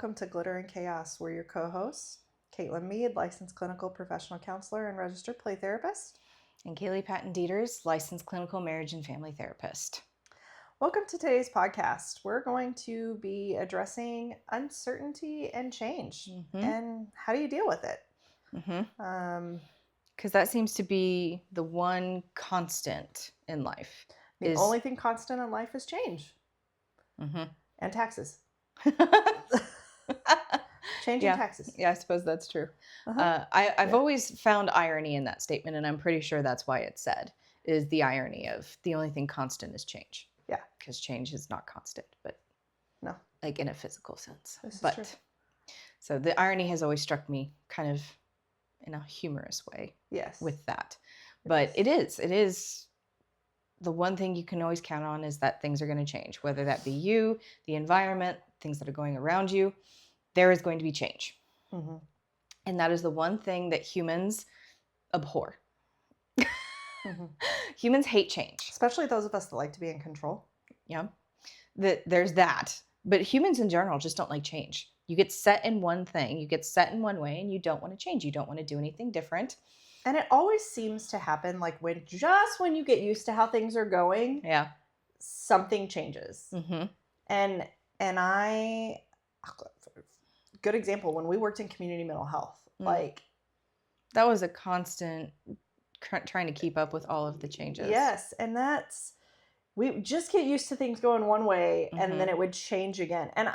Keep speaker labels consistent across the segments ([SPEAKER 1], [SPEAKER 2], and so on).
[SPEAKER 1] welcome to Glitter and Chaos. We're your co-hosts, Caitlin Mead, licensed clinical professional counselor and registered play therapist.
[SPEAKER 2] And Kaylee Patton-Dieters, licensed clinical marriage and family therapist.
[SPEAKER 1] Welcome to today's podcast. We're going to be addressing uncertainty and change and how do you deal with it?
[SPEAKER 2] Because that seems to be the one constant in life.
[SPEAKER 1] The only thing constant in life is change and taxes. Change and taxes.
[SPEAKER 2] Yeah, I suppose that's true. I've always found irony in that statement, and I'm pretty sure that's why it's said, is the irony of the only thing constant is change.
[SPEAKER 1] Yeah.
[SPEAKER 2] Because change is not constant, but
[SPEAKER 1] no,
[SPEAKER 2] like in a physical sense.
[SPEAKER 1] This is true.
[SPEAKER 2] So the irony has always struck me kind of in a humorous way.
[SPEAKER 1] Yes.
[SPEAKER 2] With that. But it is the one thing you can always count on is that things are going to change, whether that be you, the environment, things that are going around you. There is going to be change. And that is the one thing that humans abhor. Humans hate change.
[SPEAKER 1] Especially those of us that like to be in control.
[SPEAKER 2] Yeah. There's that. But humans in general just don't like change. You get set in one thing, you get set in one way, and you don't want to change. You don't want to do anything different.
[SPEAKER 1] And it always seems to happen like when you get used to how things are going, something changes. And good example, when we worked in community mental health, like
[SPEAKER 2] that was a constant trying to keep up with all of the changes.
[SPEAKER 1] Yes, and we just get used to things going one way and then it would change again. And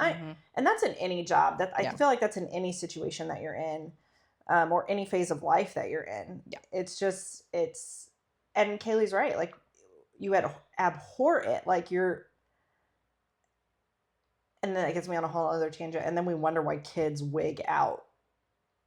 [SPEAKER 1] and that's in any job. I feel like that's in any situation that you're in. Or any phase of life that you're in. Yeah. And Kaylee's right. Like, you abhor it. Like, and then it gets me on a whole other tangent. And then we wonder why kids wig out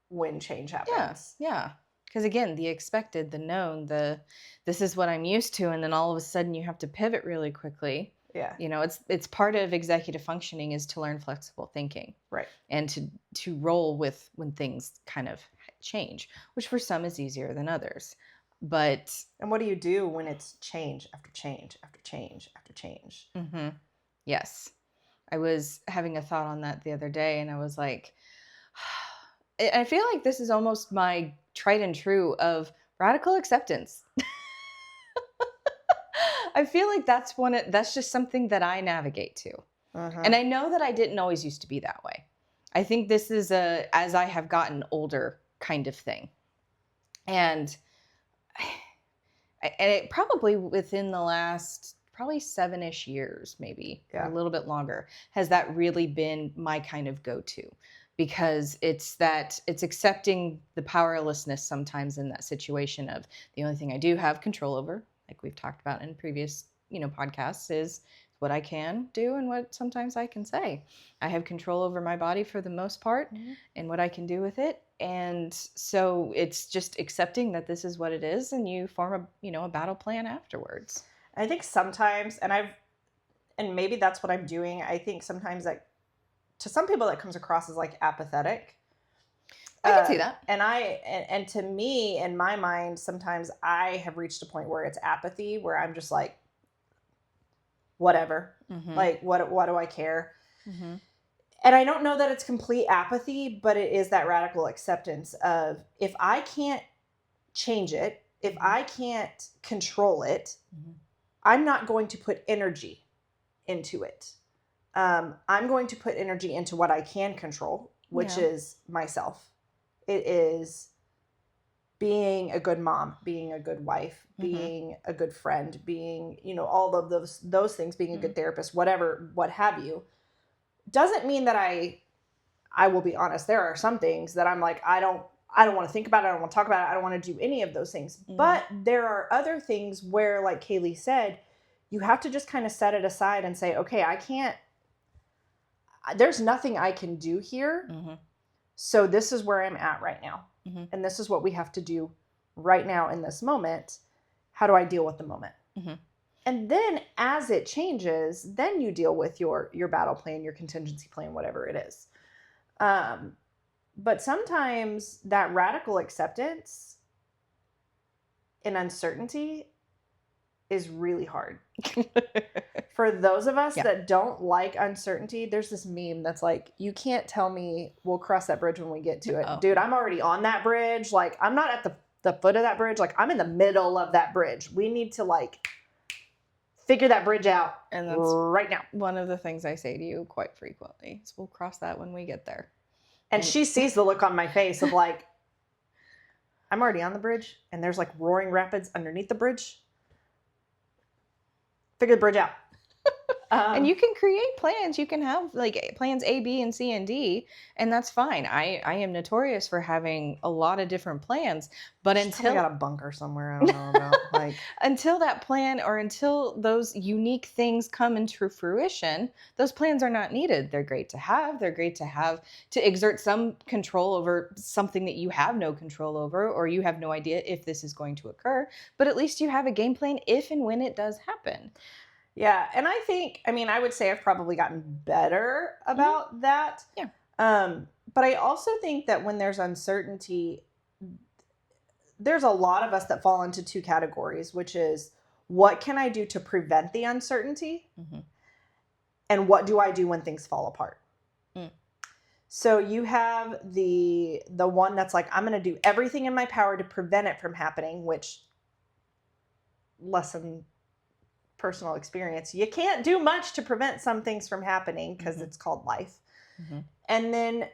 [SPEAKER 1] when change happens.
[SPEAKER 2] Yeah. Because again, the expected, the known, this is what I'm used to. And then all of a sudden you have to pivot really quickly.
[SPEAKER 1] Yeah.
[SPEAKER 2] You know, it's part of executive functioning is to learn flexible thinking.
[SPEAKER 1] Right.
[SPEAKER 2] And to roll with when things kind of change, which for some is easier than others.
[SPEAKER 1] And what do you do when it's change after change after change after change?
[SPEAKER 2] Yes. I was having a thought on that the other day, and I was like, I feel like this is almost my tried and true of radical acceptance. I feel like that's just something that I navigate to. And I know that I didn't always used to be that way. I think this is as I have gotten older kind of thing. And it probably within the last 7-ish years, maybe a little bit longer, has that really been my kind of go-to. Because it's accepting the powerlessness sometimes in that situation of the only thing I do have control over, like we've talked about in previous, podcasts, is what I can do and what sometimes I can say. I have control over my body for the most part and what I can do with it. And so it's just accepting that this is what it is, and you form a battle plan afterwards.
[SPEAKER 1] I think sometimes, and maybe that's what I'm doing. I think sometimes that to some people that comes across as like apathetic.
[SPEAKER 2] I can see that.
[SPEAKER 1] And to me, in my mind, sometimes I have reached a point where it's apathy, where I'm just like, whatever, like what do I care? And I don't know that it's complete apathy, but it is that radical acceptance of, if I can't change it, if I can't control it, I'm not going to put energy into it. I'm going to put energy into what I can control, which is myself. It is being a good mom, being a good wife, being a good friend, being, all of those things, being a good therapist, whatever, what have you. Doesn't mean that I will be honest. There are some things that I'm like, I don't want to think about it. I don't want to talk about it. I don't want to do any of those things. But there are other things where, like Kaylee said, you have to just kind of set it aside and say, okay, there's nothing I can do here. So this is where I'm at right now. And this is what we have to do right now in this moment. How do I deal with the moment? And then as it changes, then you deal with your battle plan, your contingency plan, whatever it is. But sometimes that radical acceptance and uncertainty is really hard. For those of us that don't like uncertainty, there's this meme that's like, you can't tell me we'll cross that bridge when we get to it.
[SPEAKER 2] Oh.
[SPEAKER 1] Dude, I'm already on that bridge. Like, I'm not at the foot of that bridge. Like, I'm in the middle of that bridge. We need to, like, figure that bridge out
[SPEAKER 2] and that's
[SPEAKER 1] right now.
[SPEAKER 2] One of the things I say to you quite frequently is we'll cross that when we get there.
[SPEAKER 1] And she sees the look on my face of like, I'm already on the bridge and there's like roaring rapids underneath the bridge. Figure the bridge out.
[SPEAKER 2] And you can create plans. You can have like plans A, B, and C, and D, and that's fine. I am notorious for having a lot of different plans, but until
[SPEAKER 1] I got a bunker somewhere I don't know about, like
[SPEAKER 2] until that plan or until those unique things come into fruition, those plans are not needed. They're great to have. They're great to have to exert some control over something that you have no control over, or you have no idea if this is going to occur. But at least you have a game plan if and when it does happen.
[SPEAKER 1] Yeah, and I would say I've probably gotten better about that.
[SPEAKER 2] Yeah.
[SPEAKER 1] But I also think that when there's uncertainty, there's a lot of us that fall into two categories, which is what can I do to prevent the uncertainty? Mm-hmm. And what do I do when things fall apart? Mm. So you have the one that's like, I'm going to do everything in my power to prevent it from happening, which lesson personal experience. You can't do much to prevent some things from happening because it's called life. Mm-hmm. And then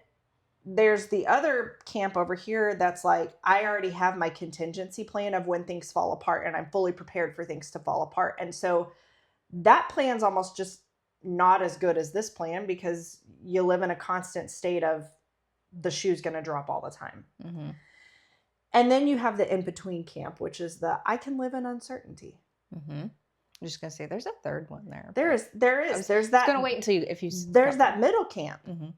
[SPEAKER 1] there's the other camp over here that's like, I already have my contingency plan of when things fall apart and I'm fully prepared for things to fall apart. And so that plan's almost just not as good as this plan because you live in a constant state of the shoe's going to drop all the time. Mm-hmm. And then you have the in-between camp, which is I can live in uncertainty. Mm-hmm.
[SPEAKER 2] I'm just gonna say there's a third one there.
[SPEAKER 1] There is. There's that.
[SPEAKER 2] I'm gonna wait until you.
[SPEAKER 1] There's that middle camp. Mm-hmm.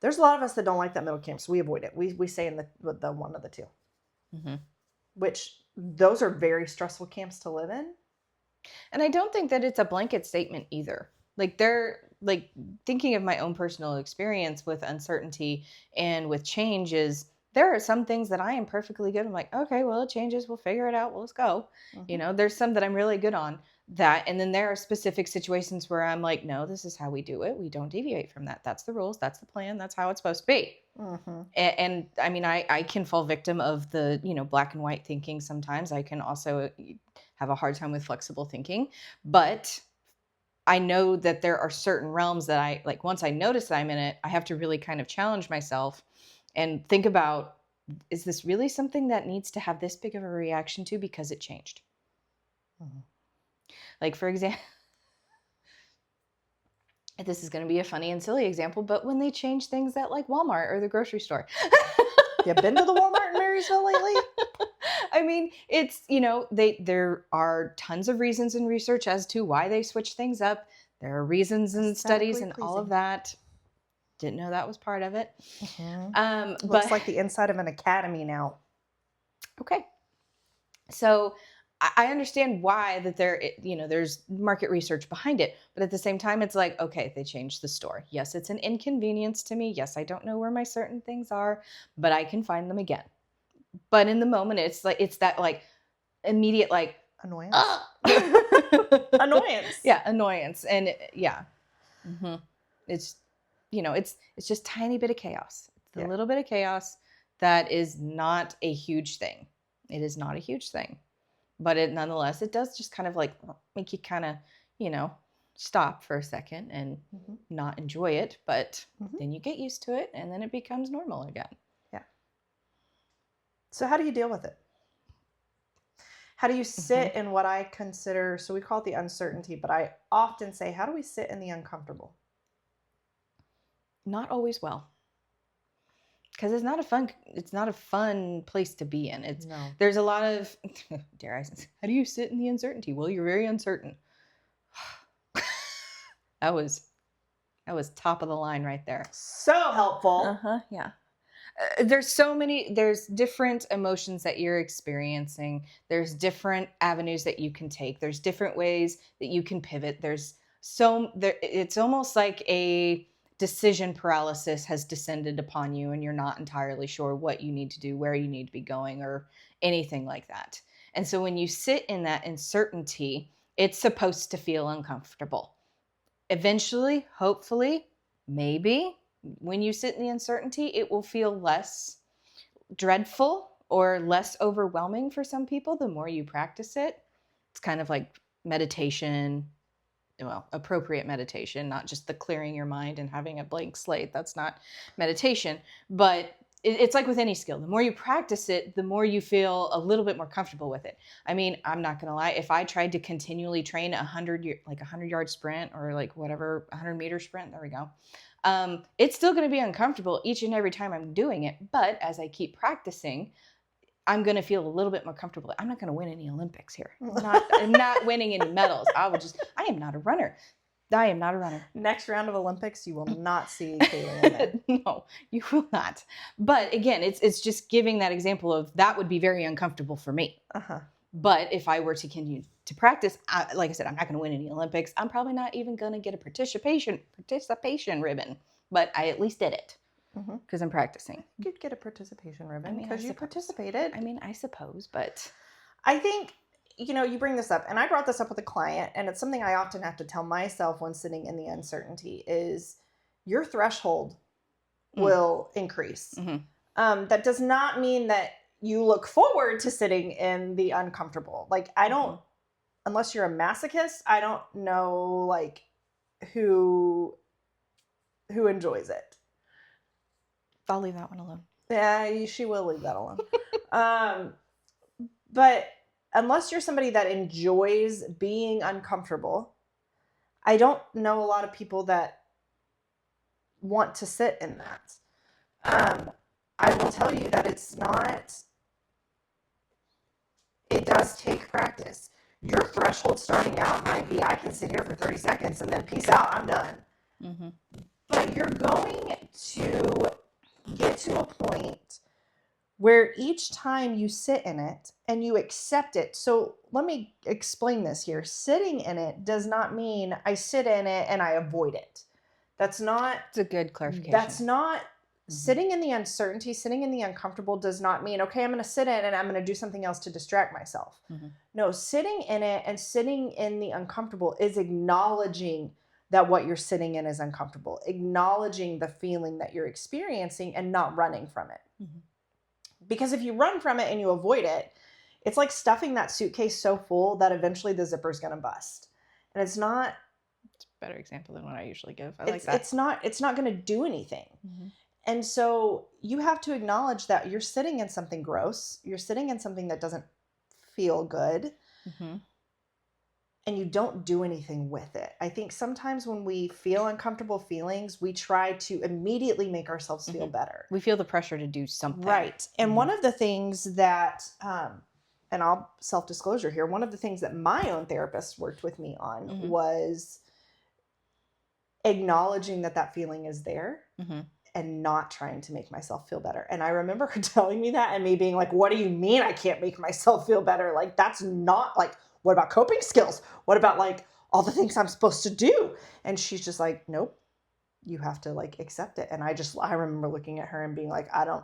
[SPEAKER 1] There's a lot of us that don't like that middle camp, so we avoid it. We stay in the one of the two. Mm-hmm. Which those are very stressful camps to live in.
[SPEAKER 2] And I don't think that it's a blanket statement either. Like they're like thinking of my own personal experience with uncertainty and with change is. There are some things that I am perfectly good. I'm like, okay, well, it changes. We'll figure it out. Well, let's go. Mm-hmm. You know, there's some that I'm really good on that. And then there are specific situations where I'm like, no, this is how we do it. We don't deviate from that. That's the rules. That's the plan. That's how it's supposed to be. Mm-hmm. And I mean, I can fall victim of the, black and white thinking sometimes. I can also have a hard time with flexible thinking. But I know that there are certain realms that I, like, once I notice that I'm in it, I have to really kind of challenge myself and think about, is this really something that needs to have this big of a reaction to because it changed? Mm-hmm. Like, for example, this is going to be a funny and silly example, but when they change things at like Walmart or the grocery store.
[SPEAKER 1] You been to the Walmart in Marysville lately?
[SPEAKER 2] I mean, it's, there are tons of reasons in research as to why they switch things up. There are reasons in studies and all of that. Didn't know that was part of it. Mm-hmm.
[SPEAKER 1] Looks like the inside of an academy now.
[SPEAKER 2] Okay. So I understand why that there's market research behind it. But at the same time, it's like, okay, they changed the store. Yes, it's an inconvenience to me. Yes, I don't know where my certain things are, but I can find them again. But in the moment, it's that like immediate like
[SPEAKER 1] annoyance. Annoyance.
[SPEAKER 2] Yeah, annoyance. And yeah. Mm-hmm. It's it's just tiny bit of chaos. It's a little bit of chaos that is not a huge thing. It is not a huge thing. But nonetheless, it does just kind of like make you kind of, stop for a second and not enjoy it. But then you get used to it and then it becomes normal again. Yeah.
[SPEAKER 1] So how do you deal with it? How do you sit in what I consider, so we call it the uncertainty, but I often say, how do we sit in the uncomfortable?
[SPEAKER 2] Not always well, because it's not a fun place to be in. There's a lot of, dare I say, how do you sit in the uncertainty? Well, you're very uncertain. That was top of the line right there.
[SPEAKER 1] So helpful.
[SPEAKER 2] Yeah. There's different emotions that you're experiencing. There's different avenues that you can take. There's different ways that you can pivot. It's almost like a decision paralysis has descended upon you and you're not entirely sure what you need to do, where you need to be going, or anything like that. And so when you sit in that uncertainty, it's supposed to feel uncomfortable. Eventually, hopefully, maybe when you sit in the uncertainty, it will feel less dreadful or less overwhelming for some people the more you practice it. It's kind of like meditation, well, appropriate meditation, not just the clearing your mind and having a blank slate. That's not meditation. But it's like with any skill. The more you practice it, the more you feel a little bit more comfortable with it. I mean, I'm not going to lie. If I tried to continually train a 100-yard sprint or like whatever, 100-meter sprint, there we go. It's still going to be uncomfortable each and every time I'm doing it. But as I keep practicing, I'm going to feel a little bit more comfortable. I'm not going to win any Olympics here. I'm not winning any medals. I am not a runner. I am not a runner.
[SPEAKER 1] Next round of Olympics, you will not see Kaylee in there.
[SPEAKER 2] No, you will not. But again, it's just giving that example of that would be very uncomfortable for me.
[SPEAKER 1] Uh-huh.
[SPEAKER 2] But if I were to continue to practice, like I said, I'm not going to win any Olympics. I'm probably not even going to get a participation ribbon. But I at least did it because I'm practicing.
[SPEAKER 1] You could get a participation ribbon because you participated.
[SPEAKER 2] I mean, I suppose, but
[SPEAKER 1] I think, you bring this up, and I brought this up with a client, and it's something I often have to tell myself when sitting in the uncertainty is your threshold will increase. That does not mean that you look forward to sitting in the uncomfortable. Like, I don't, unless you're a masochist, I don't know, like, who enjoys it.
[SPEAKER 2] I'll leave that one alone.
[SPEAKER 1] Yeah, she will leave that alone. But unless you're somebody that enjoys being uncomfortable, I don't know a lot of people that want to sit in that. I will tell you that it does take practice. Your threshold starting out might be, I can sit here for 30 seconds and then peace out, I'm done. But you're going to get to a point where each time you sit in it and you accept it. So let me explain this here. Sitting in it does not mean I sit in it and I avoid it. It's a good clarification. That's not sitting in the uncertainty, sitting in the uncomfortable does not mean, okay, I'm going to sit in and I'm going to do something else to distract myself. No, sitting in it and sitting in the uncomfortable is acknowledging that what you're sitting in is uncomfortable, acknowledging the feeling that you're experiencing and not running from it. Because if you run from it and you avoid it, it's like stuffing that suitcase so full that eventually the zipper's going to bust. And it's not...
[SPEAKER 2] It's a better example than what I usually give. I like that.
[SPEAKER 1] It's not going to do anything. And so you have to acknowledge that you're sitting in something gross. You're sitting in something that doesn't feel good. And you don't do anything with it. I think sometimes when we feel uncomfortable feelings, we try to immediately make ourselves feel better.
[SPEAKER 2] We feel the pressure to do something.
[SPEAKER 1] Right. And one of the things that, and I'll self-disclosure here, one of the things that my own therapist worked with me on was acknowledging that feeling is there and not trying to make myself feel better. And I remember her telling me that and me being like, what do you mean I can't make myself feel better? Like, that's not like... What about coping skills? What about like all the things I'm supposed to do? And she's just like, nope, you have to like accept it. And I remember looking at her and being like, I don't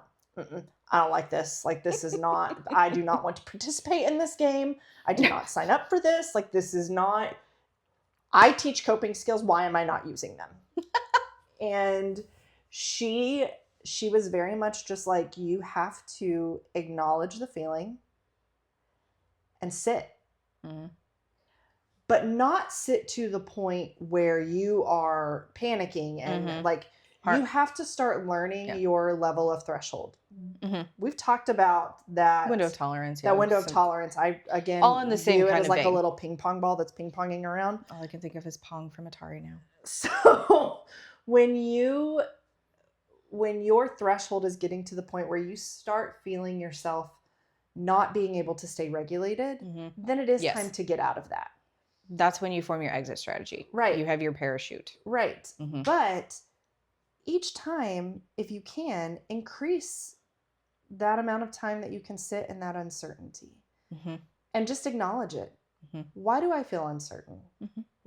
[SPEAKER 1] like this. Like, this is not, I do not want to participate in this game. I did not sign up for this. Like, this is not, I teach coping skills. Why am I not using them? And she was very much just like, you have to acknowledge the feeling and sit. But not sit to the point where you are panicking and like you have to start learning your level of threshold. We've talked about that
[SPEAKER 2] window of tolerance.
[SPEAKER 1] That window of tolerance. I again
[SPEAKER 2] all in the same
[SPEAKER 1] view it
[SPEAKER 2] kind
[SPEAKER 1] as
[SPEAKER 2] of
[SPEAKER 1] like
[SPEAKER 2] vein.
[SPEAKER 1] A little ping pong ball that's ping ponging around.
[SPEAKER 2] All I can think of is Pong from Atari now.
[SPEAKER 1] So when your threshold is getting to the point where you start feeling yourself not being able to stay regulated, then it is time to get out of that.
[SPEAKER 2] That's when you form your exit strategy.
[SPEAKER 1] Right.
[SPEAKER 2] You have your parachute.
[SPEAKER 1] Right. But each time, if you can, increase that amount of time that you can sit in that uncertainty and just acknowledge it. Why do I feel uncertain?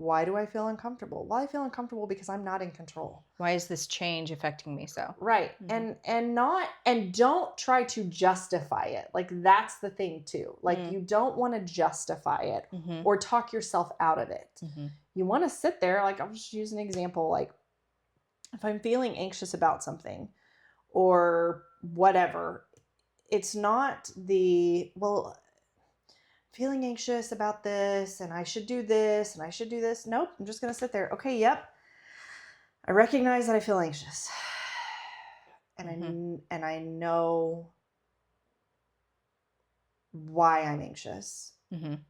[SPEAKER 1] Why do I feel uncomfortable? Well, I feel uncomfortable because I'm not in control.
[SPEAKER 2] Why is this change affecting me so?
[SPEAKER 1] Right. And don't try to justify it. Like, that's the thing too. Like, you don't want to justify it or talk yourself out of it. You want to sit there, like, I'll just use an example. Like, if I'm feeling anxious about something or whatever, it's not feeling anxious about this and I should do this and I should do this. Nope. I'm just going to sit there. Okay. Yep. I recognize that I feel anxious and I know why I'm anxious and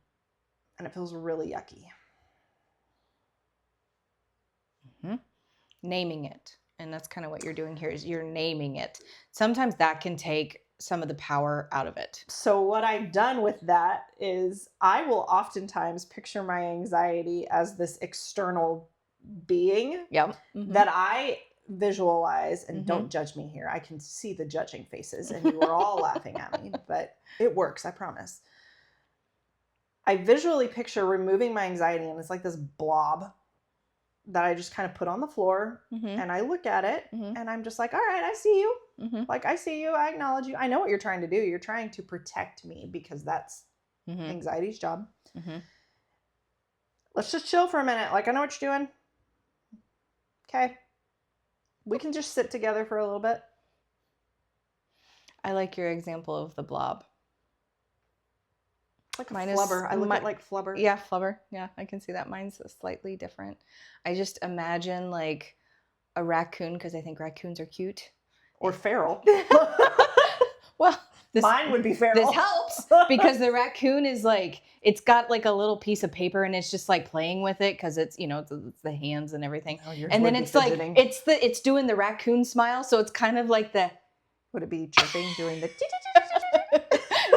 [SPEAKER 1] it feels really yucky.
[SPEAKER 2] Naming it. And that's kind of what you're doing here is you're naming it. Sometimes that can take some of the power out of it.
[SPEAKER 1] So what I've done with that is I will oftentimes picture my anxiety as this external being that I visualize, and don't judge me here. I can see the judging faces and you are all laughing at me, but it works, I promise. I visually picture removing my anxiety and it's like this blob that I just kind of put on the floor and I look at it and I'm just like, all right, I see you. Like, I see you. I acknowledge you. I know what you're trying to do. You're trying to protect me because that's anxiety's job. Let's just chill for a minute. Like, I know what you're doing. Okay. We can just sit together for a little bit.
[SPEAKER 2] I like your example of the blob.
[SPEAKER 1] Like a flubber. I look at like flubber.
[SPEAKER 2] Yeah, flubber. Yeah, I can see that. Mine's slightly different. I just imagine like a raccoon because I think raccoons are cute.
[SPEAKER 1] Or feral.
[SPEAKER 2] Well,
[SPEAKER 1] mine would be feral.
[SPEAKER 2] This helps because the raccoon is like, it's got like a little piece of paper and it's just like playing with it because it's, it's the hands and everything. Oh, and then it's fidgeting. Like, it's doing the raccoon smile. So it's kind of like the...
[SPEAKER 1] Would it be chirping, doing the...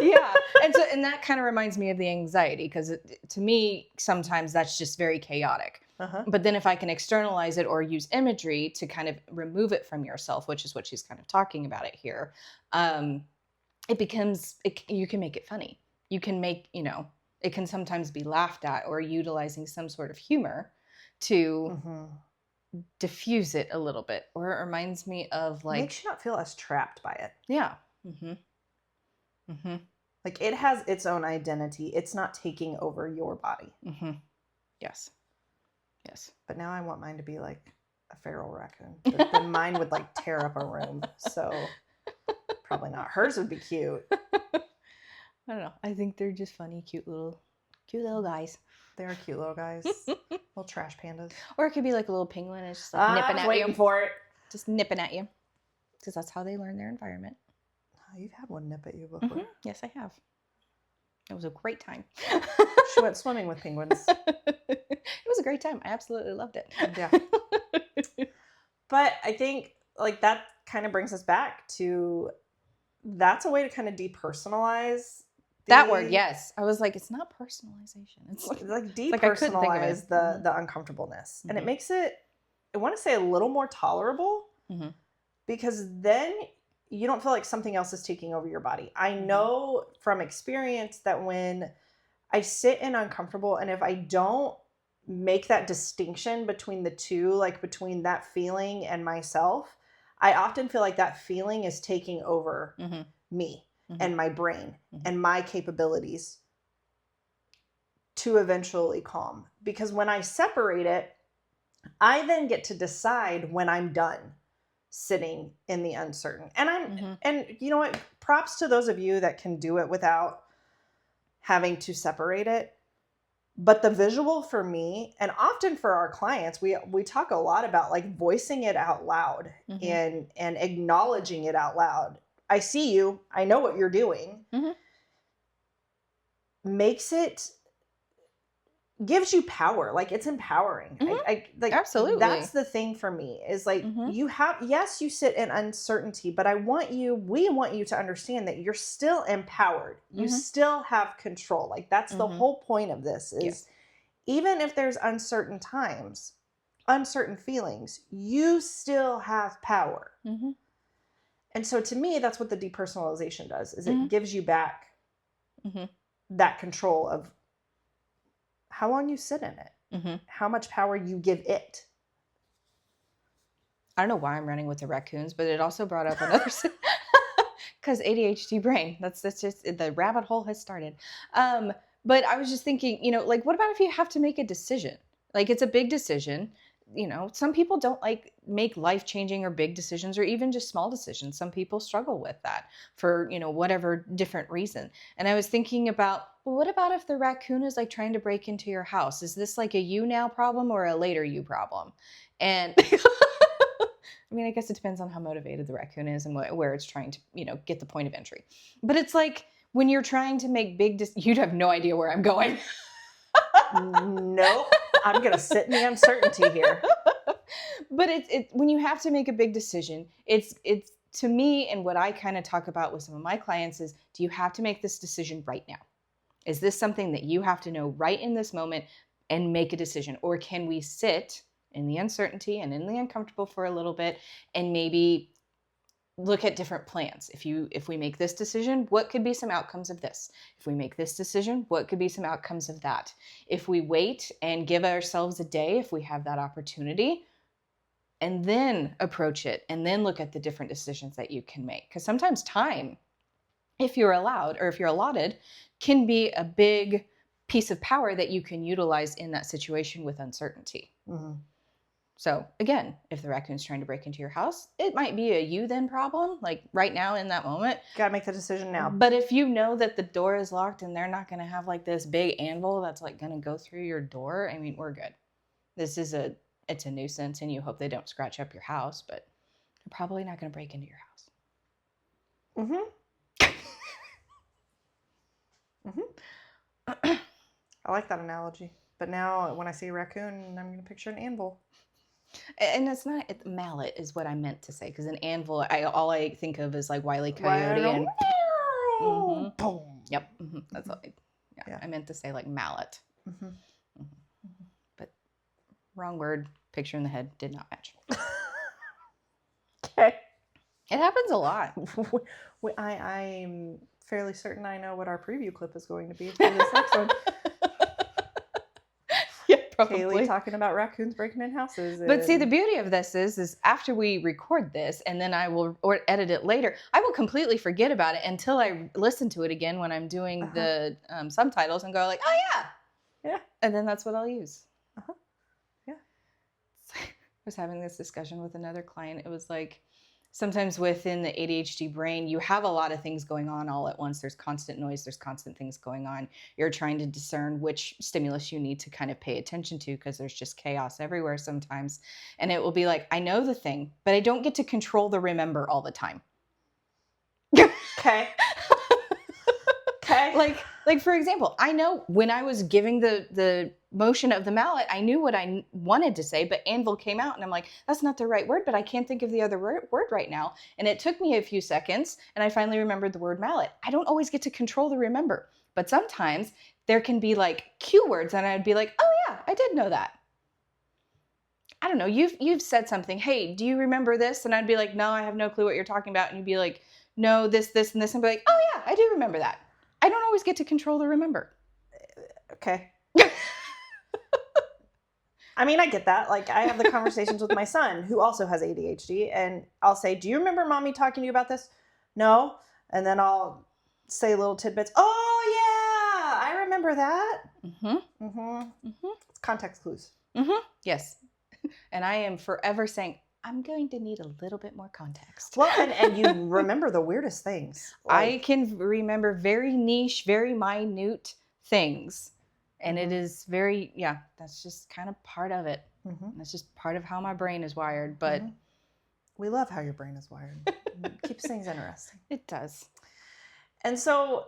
[SPEAKER 2] Yeah. And that kind of reminds me of the anxiety because to me, sometimes that's just very chaotic. But then if I can externalize it or use imagery to kind of remove it from yourself, which is what she's kind of talking about it here, it becomes, you can make it funny. You can make, it can sometimes be laughed at or utilizing some sort of humor to diffuse it a little bit. Or it reminds me of like...
[SPEAKER 1] Makes you not feel as trapped by it.
[SPEAKER 2] Yeah.
[SPEAKER 1] Like, it has its own identity. It's not taking over your body.
[SPEAKER 2] Yes. Yes.
[SPEAKER 1] But now I want mine to be like a feral raccoon. But then mine would like tear up a room. So probably not. Hers would be cute.
[SPEAKER 2] I don't know. I think they're just funny, cute little guys.
[SPEAKER 1] They're cute little guys. Little trash pandas.
[SPEAKER 2] Or it could be like a little penguin. It's just like nipping at you.
[SPEAKER 1] Waiting for it.
[SPEAKER 2] Just nipping at you. Because that's how they learn their environment.
[SPEAKER 1] Oh, you've had one nip at you before.
[SPEAKER 2] Yes, I have. It was a great time.
[SPEAKER 1] She went swimming with penguins.
[SPEAKER 2] It was a great time. I absolutely loved it.
[SPEAKER 1] Yeah. But I think like that kind of brings us back to, that's a way to kind of depersonalize
[SPEAKER 2] that word. Yes. I was like, it's not personalization. It's
[SPEAKER 1] like depersonalize the uncomfortableness. And it makes it, I want to say, a little more tolerable because then you don't feel like something else is taking over your body. I know from experience that when I sit in uncomfortable, and if I don't make that distinction between the two, like between that feeling and myself, I often feel like that feeling is taking over me and my brain and my capabilities to eventually calm. Because when I separate it, I then get to decide when I'm done sitting in the uncertain. And and you know what? Props to those of you that can do it without having to separate it. But the visual for me, and often for our clients, we talk a lot about like voicing it out loud and acknowledging it out loud. I see you. I know what you're doing. Makes it, gives you power. Like, it's empowering. I like, absolutely. That's the thing for me is like, you have, yes, you sit in uncertainty, but we want you to understand that you're still empowered. You still have control. Like, that's the whole point of this is even if there's uncertain times, uncertain feelings, you still have power. And so to me, that's what the depersonalization does, is it gives you back that control of how long you sit in it. how much power you give it.
[SPEAKER 2] I don't know why I'm running with the raccoons, but it also brought up another because ADHD brain. That's just the rabbit hole has started. But I was just thinking, like, what about if you have to make a decision? Like, it's a big decision. Some people don't like make life-changing or big decisions or even just small decisions. Some people struggle with that for, whatever different reason. And I was thinking about, well, what about if the raccoon is like trying to break into your house? Is this like a you now problem or a later you problem? And I mean, I guess it depends on how motivated the raccoon is and where it's trying to, get the point of entry. But it's like when you're trying to make you'd have no idea where I'm going.
[SPEAKER 1] Nope. I'm going to sit in the uncertainty here.
[SPEAKER 2] But it's when you have to make a big decision, it's to me, and what I kind of talk about with some of my clients is, do you have to make this decision right now? Is this something that you have to know right in this moment and make a decision? Or can we sit in the uncertainty and in the uncomfortable for a little bit and maybe look at different plans? If we make this decision, what could be some outcomes of this? If we make this decision, what could be some outcomes of that? If we wait and give ourselves a day, if we have that opportunity, and then approach it and then look at the different decisions that you can make. Because sometimes time, if you're allowed or if you're allotted, can be a big piece of power that you can utilize in that situation with uncertainty. Mm-hmm. So again, if the raccoon's trying to break into your house, it might be a you then problem, like right now in that moment.
[SPEAKER 1] Got to make the decision now.
[SPEAKER 2] But if you know that the door is locked and they're not going to have like this big anvil that's like going to go through your door, I mean, we're good. It's a nuisance and you hope they don't scratch up your house, but they're probably not going to break into your house.
[SPEAKER 1] I like that analogy. But now when I see a raccoon, I'm going to picture an anvil.
[SPEAKER 2] And it's not, mallet is what I meant to say, because an anvil, all I think of is like Wile E. Coyote and boom. Yep, that's all. I meant to say like mallet. But wrong word, picture in the head did not match.
[SPEAKER 1] Okay.
[SPEAKER 2] It happens a lot.
[SPEAKER 1] I'm fairly certain I know what our preview clip is going to be for this next one.
[SPEAKER 2] Yeah, probably.
[SPEAKER 1] Kaylee talking about raccoons breaking in houses.
[SPEAKER 2] But see, the beauty of this is after we record this and then I will edit it later, I will completely forget about it until I listen to it again when I'm doing the subtitles and go like, oh yeah.
[SPEAKER 1] Yeah.
[SPEAKER 2] And then that's what I'll use.
[SPEAKER 1] Yeah.
[SPEAKER 2] I was having this discussion with another client. It was like, sometimes within the ADHD brain, you have a lot of things going on all at once. There's constant noise. There's constant things going on. You're trying to discern which stimulus you need to kind of pay attention to because there's just chaos everywhere sometimes. And it will be like, I know the thing, but I don't get to control the remember all the time.
[SPEAKER 1] Okay. Okay.
[SPEAKER 2] Like for example, I know when I was giving the motion of the mallet, I knew what I wanted to say, but anvil came out and I'm like, that's not the right word, but I can't think of the other word right now. And it took me a few seconds and I finally remembered the word mallet. I don't always get to control the remember, but sometimes there can be like cue words and I'd be like, oh yeah, I did know that. I don't know. You've said something. Hey, do you remember this? And I'd be like, no, I have no clue what you're talking about. And you'd be like, no, this, and this. And I'd be like, oh yeah, I do remember that. I don't always get to control the remember.
[SPEAKER 1] Okay. I mean, I get that. Like, I have the conversations with my son, who also has ADHD, and I'll say, do you remember mommy talking to you about this? No. And then I'll say little tidbits. Oh, yeah, I remember that. It's context clues.
[SPEAKER 2] Yes. And I am forever saying, I'm going to need a little bit more context.
[SPEAKER 1] Well, and you remember the weirdest things.
[SPEAKER 2] I can remember very niche, very minute things. And it is very, that's just kind of part of it. That's just part of how my brain is wired. But
[SPEAKER 1] we love how your brain is wired. It keeps things interesting.
[SPEAKER 2] It does.
[SPEAKER 1] And so,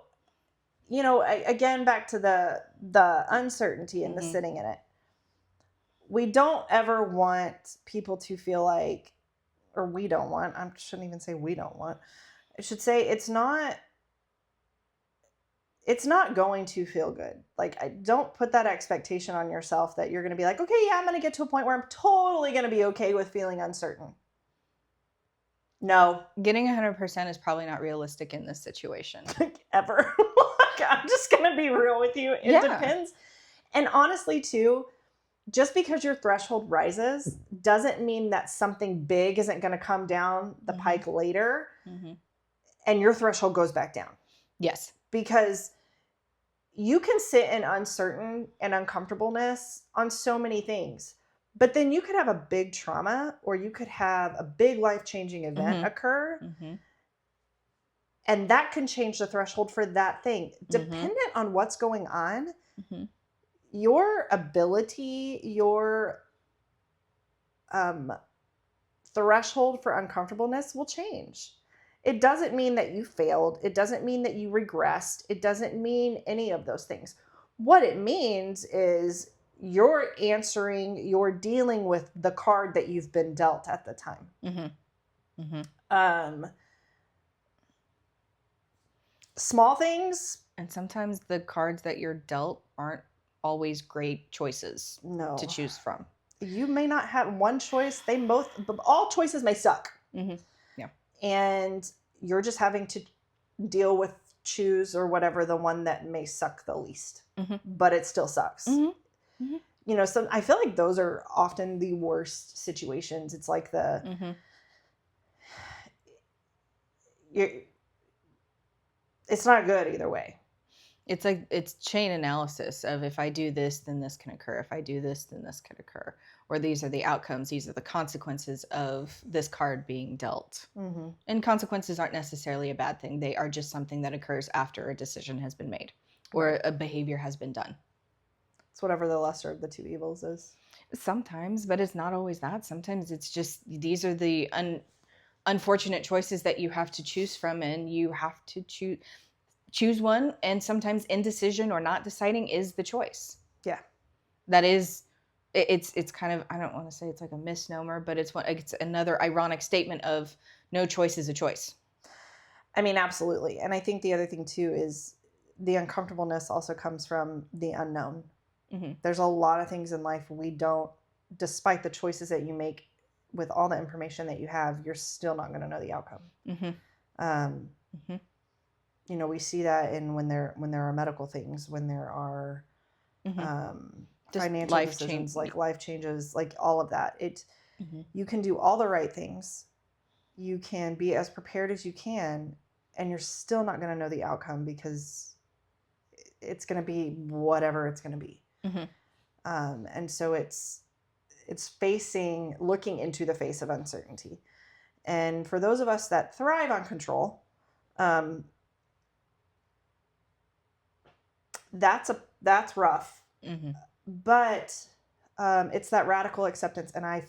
[SPEAKER 1] again, back to the uncertainty and the sitting in it. We don't ever want people to feel like, or we don't want, I shouldn't even say we don't want. I should say it's not going to feel good. Like, I don't put that expectation on yourself that you're going to be like, okay, yeah, I'm going to get to a point where I'm totally going to be okay with feeling uncertain. No.
[SPEAKER 2] Getting 100% is probably not realistic in this situation.
[SPEAKER 1] Ever. I'm just going to be real with you. It depends. And honestly, too, just because your threshold rises doesn't mean that something big isn't going to come down the pike later and your threshold goes back down.
[SPEAKER 2] Yes.
[SPEAKER 1] Because you can sit in uncertain and uncomfortableness on so many things. But then you could have a big trauma or you could have a big life-changing event occur. And that can change the threshold for that thing. Dependent on what's going on, your ability, your threshold for uncomfortableness will change. It doesn't mean that you failed. It doesn't mean that you regressed. It doesn't mean any of those things. What it means is you're dealing with the card that you've been dealt at the time. Small things.
[SPEAKER 2] And sometimes the cards that you're dealt aren't always great choices to choose from.
[SPEAKER 1] You may not have one choice. All choices may suck.
[SPEAKER 2] Yeah.
[SPEAKER 1] And you're just having to deal with, choose or whatever, the one that may suck the least, but it still sucks. So I feel like those are often the worst situations. It's like it's not good either way.
[SPEAKER 2] It's chain analysis of if I do this, then this can occur. If I do this, then this can occur. Or these are the outcomes. These are the consequences of this card being dealt. And consequences aren't necessarily a bad thing. They are just something that occurs after a decision has been made or a behavior has been done.
[SPEAKER 1] It's whatever the lesser of the two evils is.
[SPEAKER 2] Sometimes, but it's not always that. Sometimes it's just these are the unfortunate choices that you have to choose from, and you have to choose one, and sometimes indecision or not deciding is the choice.
[SPEAKER 1] Yeah.
[SPEAKER 2] That is, it's kind of, I don't want to say it's like a misnomer, but it's another ironic statement of no choice is a choice.
[SPEAKER 1] I mean, absolutely. And I think the other thing too is the uncomfortableness also comes from the unknown. There's a lot of things in life we don't, despite the choices that you make with all the information that you have, you're still not going to know the outcome. We see that when there are medical things, when there are financial decisions, like life changes, like all of that. You can do all the right things. You can be as prepared as you can, and you're still not going to know the outcome because it's going to be whatever it's going to be. And so it's looking into the face of uncertainty. And for those of us that thrive on control, that's rough. But it's that radical acceptance, and I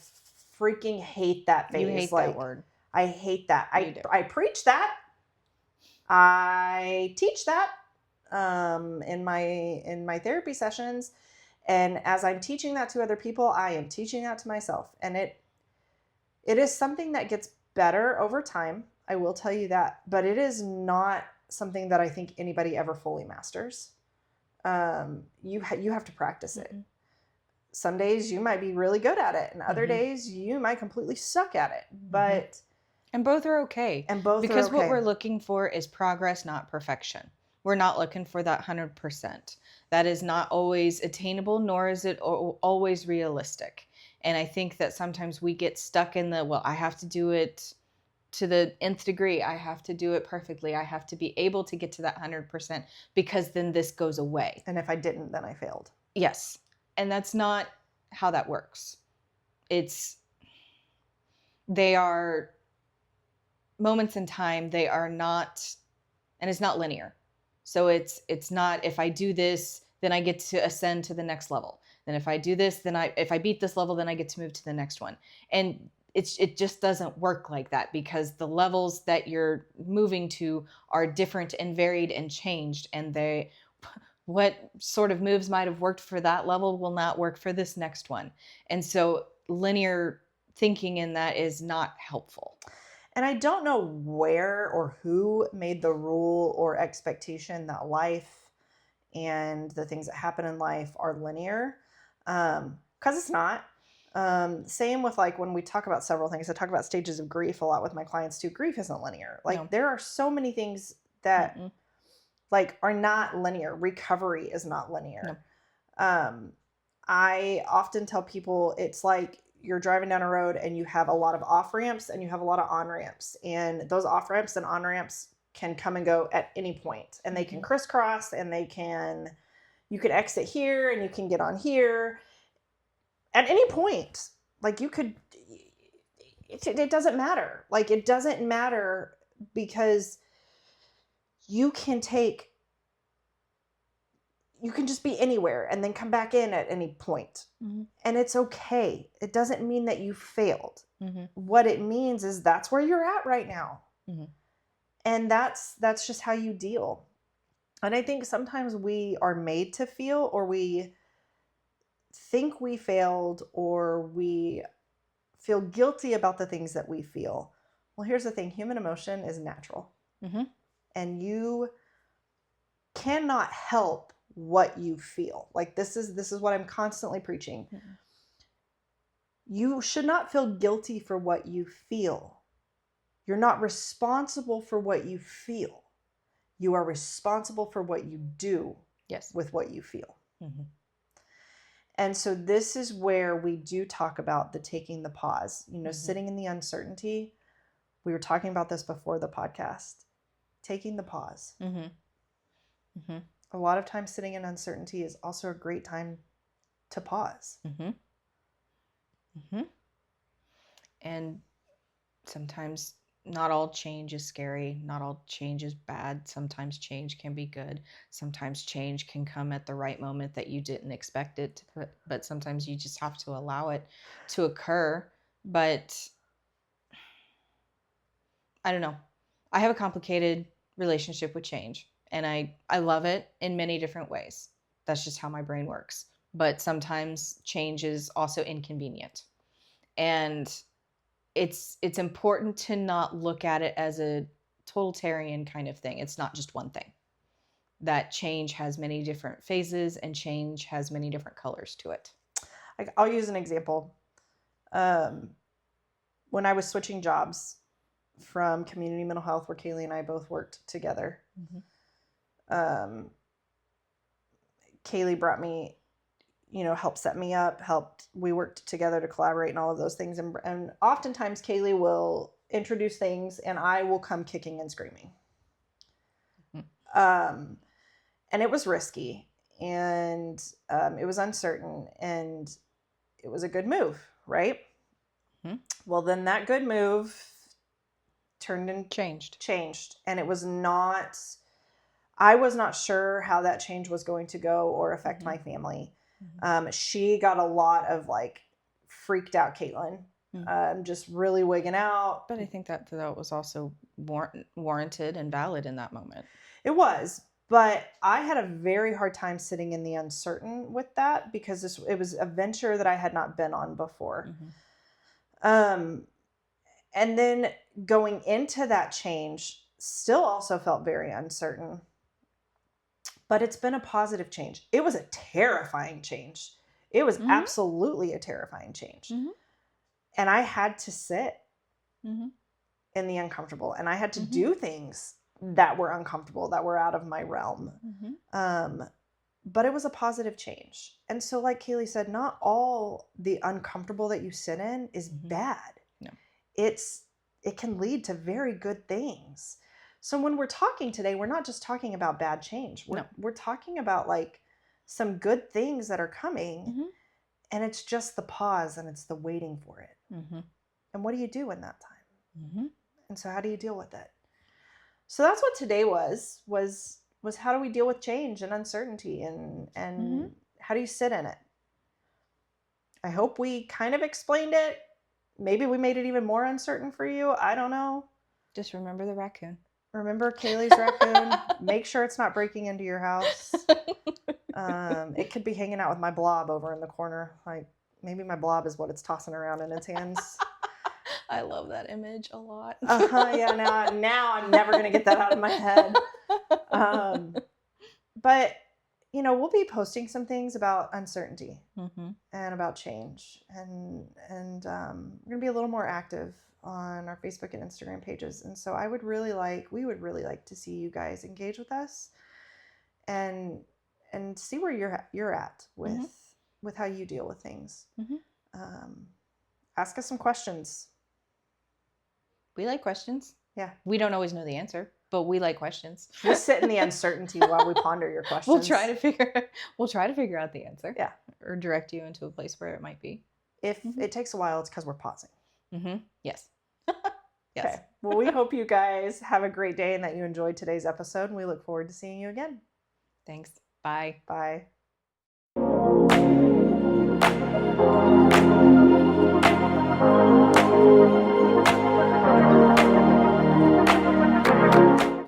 [SPEAKER 1] freaking hate that phase.
[SPEAKER 2] You hate that word.
[SPEAKER 1] I hate that. I preach that. I teach that in my therapy sessions. And as I'm teaching that to other people, I am teaching that to myself. And it is something that gets better over time. I will tell you that. But it is not something that I think anybody ever fully masters. You have to practice it. Some days you might be really good at it, and other days you might completely suck at it. But
[SPEAKER 2] and both are okay. Because what we're looking for is progress, not perfection. We're not looking for that 100%. That is not always attainable, nor is it always realistic. And I think that sometimes we get stuck in I have to do it to the nth degree. I have to do it perfectly. I have to be able to get to that 100% because then this goes away.
[SPEAKER 1] And if I didn't, then I failed.
[SPEAKER 2] Yes. And that's not how that works. They are moments in time. They are not, and it's not linear. So it's not, if I do this, then I get to ascend to the next level. Then if I do this, then if I beat this level, then I get to move to the next one. And it just doesn't work like that, because the levels that you're moving to are different and varied and changed. And what sort of moves might have worked for that level will not work for this next one. And so linear thinking in that is not helpful.
[SPEAKER 1] And I don't know where or who made the rule or expectation that life and the things that happen in life are linear, because it's not. Same with when we talk about several things. I talk about stages of grief a lot with my clients too. Grief isn't linear. There are so many things that are not linear. Recovery is not linear. I often tell people it's like you're driving down a road and you have a lot of off ramps and you have a lot of on ramps. And those off ramps and on ramps can come and go at any point. And they can crisscross and you can exit here and you can get on here at any point. Like you could, it doesn't matter. Like it doesn't matter because you can just be anywhere and then come back in at any point. And it's okay. It doesn't mean that you failed. What it means is that's where you're at right now. And that's just how you deal. And I think sometimes we are made to feel, or we think we failed, or we feel guilty about the things that we feel. Well, here's the thing. Human emotion is natural. And you cannot help what you feel. Like this is what I'm constantly preaching. You should not feel guilty for what you feel. You're not responsible for what you feel. You are responsible for what you do with what you feel. And so this is where we do talk about the taking the pause, sitting in the uncertainty. We were talking about this before the podcast. Taking the pause. A lot of times sitting in uncertainty is also a great time to pause.
[SPEAKER 2] And sometimes not all change is scary. Not all change is bad. Sometimes change can be good. Sometimes change can come at the right moment that you didn't expect it to, but sometimes you just have to allow it to occur. But I don't know. I have a complicated relationship with change, and I love it in many different ways. That's just how my brain works. But sometimes change is also inconvenient. And it's important to not look at it as a totalitarian kind of thing. It's not just one thing. That change has many different phases, and change has many different colors to it.
[SPEAKER 1] I'll use an example. When I was switching jobs from community mental health, where Kaylee and I both worked together, Kaylee brought me, helped set me up, we worked together to collaborate and all of those things. And oftentimes Kaylee will introduce things and I will come kicking and screaming. And it was risky, and it was uncertain, and it was a good move, right? Well, then that good move changed. And it was not, I was not sure how that change was going to go or affect my family. She got a lot of freaked out Caitlin, just really wigging out.
[SPEAKER 2] But I think that was also warranted and valid in that moment.
[SPEAKER 1] It was, but I had a very hard time sitting in the uncertain with that, because it was a venture that I had not been on before. And then going into that change still also felt very uncertain. But it's been a positive change. It was a terrifying change. It was absolutely a terrifying change. And I had to sit in the uncomfortable. And I had to do things that were uncomfortable, that were out of my realm. But it was a positive change. And so like Kaylee said, not all the uncomfortable that you sit in is bad.
[SPEAKER 2] No.
[SPEAKER 1] It can lead to very good things. So when we're talking today, we're not just talking about bad change. We're talking about some good things that are coming, and it's just the pause and it's the waiting for it. And what do you do in that time? And so how do you deal with it? So that's what today was how do we deal with change and uncertainty, and how do you sit in it? I hope we kind of explained it. Maybe we made it even more uncertain for you. I don't know.
[SPEAKER 2] Just remember the raccoon.
[SPEAKER 1] Remember Kaylee's raccoon. Make sure it's not breaking into your house. It could be hanging out with my blob over in the corner. Maybe my blob is what it's tossing around in its hands.
[SPEAKER 2] I love that image a lot.
[SPEAKER 1] Yeah. Now I'm never gonna get that out of my head. But we'll be posting some things about uncertainty and about change, and we're gonna be a little more active on our Facebook and Instagram pages. And so we would really like to see you guys engage with us and see where you're at with with how you deal with things.
[SPEAKER 2] Mm-hmm.
[SPEAKER 1] Ask us some questions.
[SPEAKER 2] We like questions.
[SPEAKER 1] Yeah.
[SPEAKER 2] We don't always know the answer, but we like questions.
[SPEAKER 1] We'll sit in the uncertainty while we ponder your questions.
[SPEAKER 2] We'll try to figure out the answer.
[SPEAKER 1] Yeah.
[SPEAKER 2] Or direct you into a place where it might be.
[SPEAKER 1] If it takes a while, it's because we're pausing.
[SPEAKER 2] Mm-hmm. Yes.
[SPEAKER 1] Yes. Okay. Well, we hope you guys have a great day and that you enjoyed today's episode. And we look forward to seeing you again.
[SPEAKER 2] Thanks. Bye.
[SPEAKER 1] Bye.